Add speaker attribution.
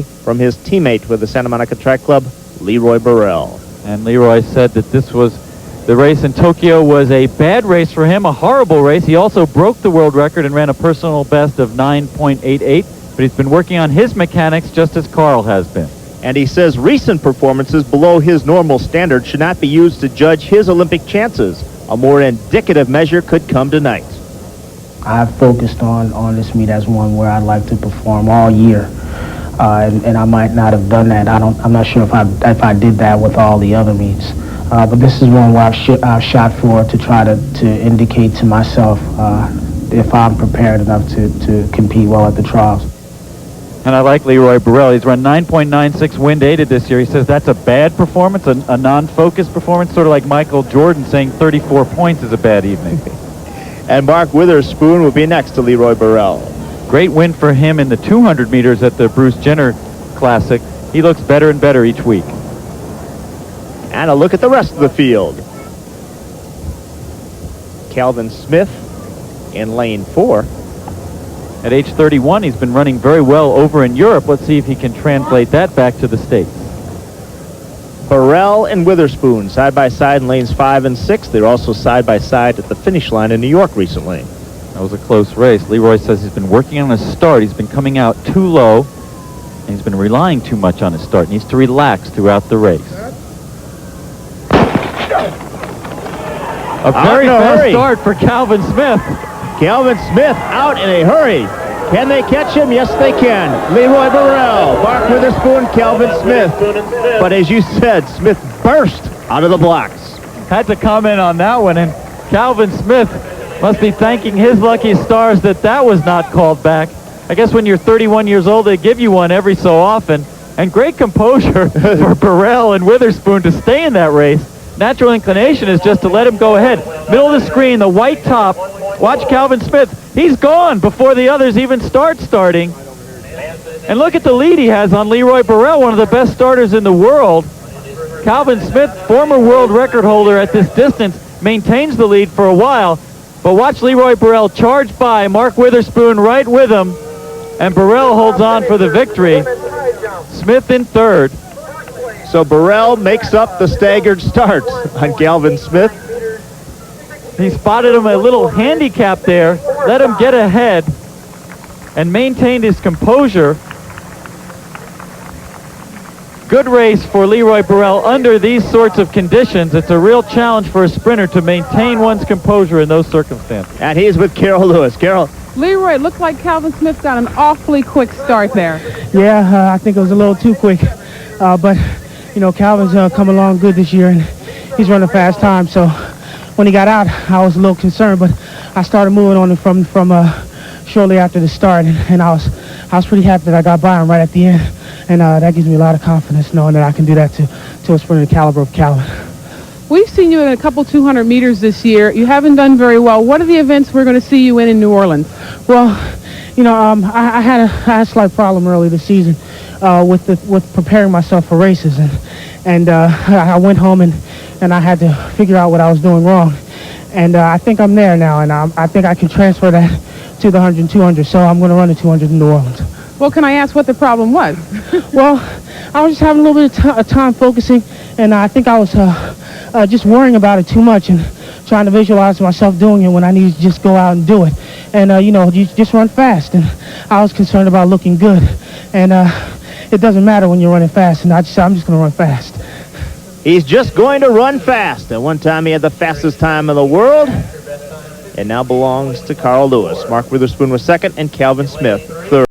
Speaker 1: from his teammate with the Santa Monica Track Club, Leroy Burrell.
Speaker 2: And Leroy said that the race in Tokyo was a bad race for him, a horrible race. He also broke the world record and ran a personal best of 9.88, but he's been working on his mechanics just as Carl has been.
Speaker 1: And he says recent performances below his normal standard should not be used to judge his Olympic chances. A more indicative measure could come tonight.
Speaker 3: I've focused on this meet as one where I'd like to perform all year, and I might not have done that. I'm not sure if I did that with all the other meets, but this is one where I've shot for to try to indicate to myself if I'm prepared enough to compete well at the trials.
Speaker 2: And I like Leroy Burrell. He's run 9.96 wind-aided this year. He says that's a bad performance, a non-focused performance, sort of like Michael Jordan saying 34 points is a bad evening.
Speaker 1: And Mark Witherspoon will be next to Leroy Burrell.
Speaker 2: Great win for him in the 200 meters at the Bruce Jenner Classic. He looks better and better each week.
Speaker 1: And a look at the rest of the field. Calvin Smith in lane 4.
Speaker 2: At age 31, he's been running very well over in Europe. Let's see if he can translate that back to the States.
Speaker 1: Burrell and Witherspoon side by side in lanes 5 and 6. They're also side by side at the finish line in New York recently.
Speaker 2: That was a close race. Leroy says he's been working on his start. He's been coming out too low, and he's been relying too much on his start. He needs to relax throughout the race. A very fast start for Calvin Smith.
Speaker 1: Calvin Smith out in a hurry. Can they catch him? Yes, they can. Leroy Burrell, Mark Witherspoon, Calvin Smith. But as you said, Smith burst out of the blocks.
Speaker 2: Had to comment on that one, and Calvin Smith must be thanking his lucky stars that was not called back. I guess when you're 31 years old, they give you one every so often. And great composure for Burrell and Witherspoon to stay in that race. Natural inclination is just to let him go ahead. Middle of the screen, the white top. Watch Calvin Smith. He's gone before the others even starting. And look at the lead he has on Leroy Burrell, one of the best starters in the world. Calvin Smith, former world record holder at this distance, maintains the lead for a while. But watch Leroy Burrell charge by, Mark Witherspoon right with him. And Burrell holds on for the victory. Smith in third.
Speaker 1: So Burrell makes up the staggered start on Calvin Smith.
Speaker 2: He spotted him a little handicap there, let him get ahead, and maintained his composure. Good race for Leroy Burrell under these sorts of conditions. It's a real challenge for a sprinter to maintain one's composure in those circumstances.
Speaker 1: And he's with Carol Lewis. Carol.
Speaker 4: Leroy, it looked like Calvin Smith got an awfully quick start there.
Speaker 3: Yeah, I think it was a little too quick. But, you know, Calvin's come along good this year, and he's running fast time. So when he got out, I was a little concerned, but I started moving on him from shortly after the start, and I was pretty happy that I got by him right at the end, and that gives me a lot of confidence knowing that I can do that to a sprinter the caliber of Calvin.
Speaker 4: We've seen you in a couple 200 meters this year. You haven't done very well. What are the events we're going to see you in New Orleans?
Speaker 3: Well, you know, I had a slight problem early this season with preparing myself for races, and I went home and I had to figure out what I was doing wrong, and I think I'm there now, and I think I can transfer that to the 100 and 200. So I'm going to run the 200 in New Orleans.
Speaker 4: Well, can I ask what the problem was?
Speaker 3: Well, I was just having a little bit of time focusing, and I think I was just worrying about it too much and trying to visualize myself doing it when I need to just go out and do it. And, you know, you just run fast, and I was concerned about looking good. And it doesn't matter when you're running fast, and I'm just going to run fast.
Speaker 1: He's just going to run fast. At one time, he had the fastest time in the world, and now belongs to Carl Lewis. Mark Witherspoon was second, and Calvin Smith third.